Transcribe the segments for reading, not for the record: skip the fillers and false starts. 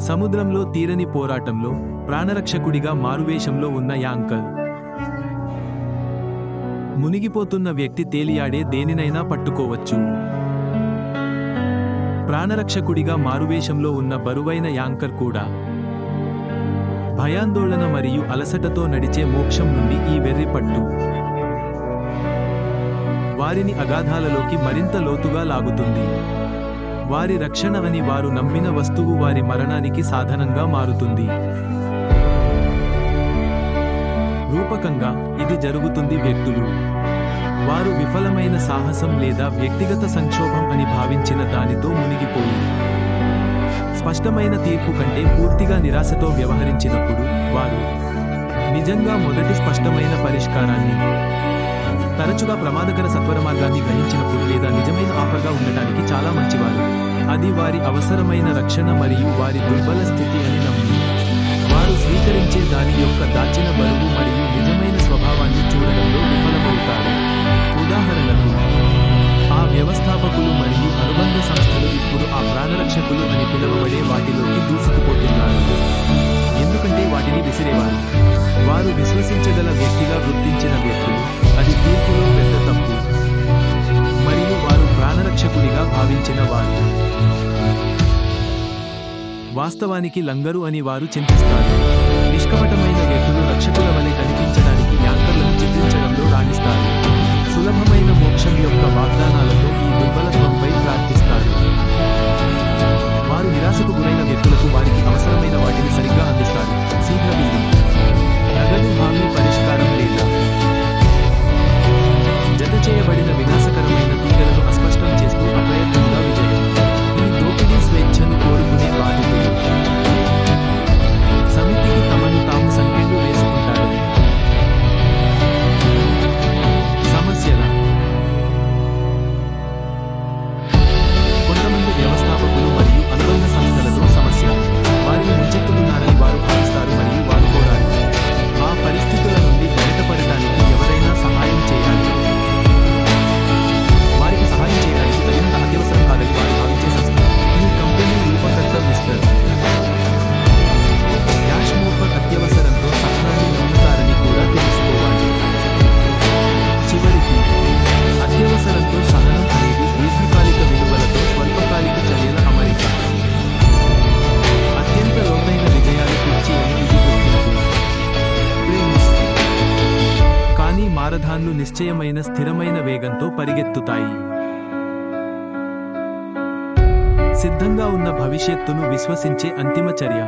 సముద్రంలో తీరని పోరాటంలో ప్రాణరక్షకుడిగా మారువేషంలో ఉన్న యాంకర్. మునిగిపోతున్న వ్యక్తి తేలియాడే దేనినైనా పట్టుకోవచ్చు. ప్రాణరక్షకుడిగా మారువేషంలో ఉన్న బరువైన యాంకర్ కూడా భయాందోళన మరియు అలసటతో నడిచే మోక్షం నుండి ఈ వెర్రిపట్టు వారిని అగాధాలలోకి మరింత లోతుగా లాగుతుంది. వారి రక్షణ అని వారు నమ్మిన వస్తువు వారి మరణానికి సాధనంగా మారుతుంది. రూపకంగా ఇది జరుగుతుంది. వ్యక్తులు వారు విఫలమైన సాహసం లేదా వ్యక్తిగత సంక్షోభం అని భావించిన దానితో మునిగిపోయి స్పష్టమైన తీర్పు కంటే పూర్తిగా నిరాశతో వ్యవహరించినప్పుడు వారు నిజంగా మొదటి స్పష్టమైన పరిష్కారాన్ని, తరచుగా ప్రమాదకర సత్వర మార్గాన్ని గ్రహించినప్పుడు లేదా నిజమైన ఆఫర్గా ఉండటానికి చాలా మంచివారు. అది వారి అవసరమైన రక్షణ మరియు వారి దుర్బల స్థితి అని నమ్మి వారు స్వీకరించే దాని యొక్క దాచిన బరువు మరియు నిజమైన స్వభావాన్ని చూడడంలో విఫలమవుతారు. ఉదాహరణకు, ఆ వ్యవస్థాపకులు మరియు అనుబంధ సంస్థలు ఇప్పుడు ఆ ప్రాణరక్షకులు అని పిలువబడే వాటిలోకి దూసుకుపోతున్నారు, ఎందుకంటే వాటిని విసిరేవారు. వారు విశ్వసించగల వ్యక్తిగా గుర్తించిన వ్యక్తులు, అది తీర్పులో పెద్ద తప్పు, మరియు వారు ప్రాణరక్షకుడిగా భావించిన వారు వాస్తవానికి లంగరు అని వారు చింతిస్తారు. నిష్కపటమైన వ్యక్తులు రక్షకుల వలె కనిపించడానికి యాంకర్లను చిత్రించడంలో రాణిస్తారు. సులభమైన మోక్షం యొక్క వాగ్దానాలతో ఈ దుర్బలత్వంపై ప్రార్థిస్తారు. వారు నిరాశకు గురైన వ్యక్తులకు వారికి అవసరమైన వాటిని సరిగ్గా అందిస్తారు. శీఘ్ర బిల్లు, నగదు హామీ పరిష్కారం లేదా జతచేయబడిన వినాశకరమైన తీగలను అస్పష్టం చేస్తూ అప్రయత్నంగా విజయం. ఈ దోపిడీ స్వేచ్ఛను కోరుకునే బాధితులు సమితికి తమను తాము సంకెళ్ళు వేసుకుంటారని. సమస్యల కొంతమంది వ్యవస్థాపకులు మరియు అనుబంధ సంస్థలతో సమస్య. వారిని ముంచెత్తుతున్నారని వారు భావిస్తారు మరియు వారు కోరారు. ఆ పరిస్థితుల నుండి బయటపడటానికి ఎవరైనా సహాయం చేయాలి. వారికి సహాయం చేయడానికి తగినంత అత్యవసరం కాదని వారు భావించే సంస్థ. ఈ కంపెనీ రూపకర్త మిస్టర్ యాష్మోఫర్ అత్యవసరంతో సహనాన్ని నమ్ముతారని కూడా తెలుసుకోవాలి. చివరికి, అత్యవసరంతో సహనం అనేది దీర్ఘకాలిక విలువలతో స్వల్పకాలిక చర్యల అమరిక. అత్యంత లోతైన విజయాల కుర్చీ అని ఇది గుర్తింపు. కానీ మారథాన్లు నిశ్చయమైన స్థిరమైన వేగంతో పరిగెత్తుతాయి. సిద్ధంగా ఉన్న భవిష్యత్తును విశ్వసించే అంతిమ చర్య.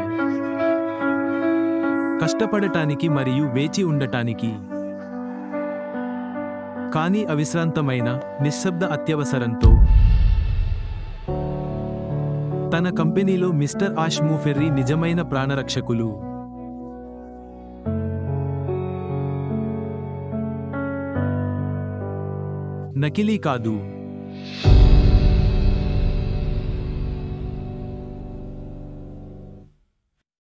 కష్టపడటానికి మరియు వేచి ఉండటానికి. కానీ అవిశ్రాంతమైన, నిశ్శబ్ద అత్యవసరంతో. తన కంపెనీలో మిస్టర్ ఆష్ మూఫెర్రీ నిజమైన ప్రాణరక్షకులు. నకిలీ కాదు.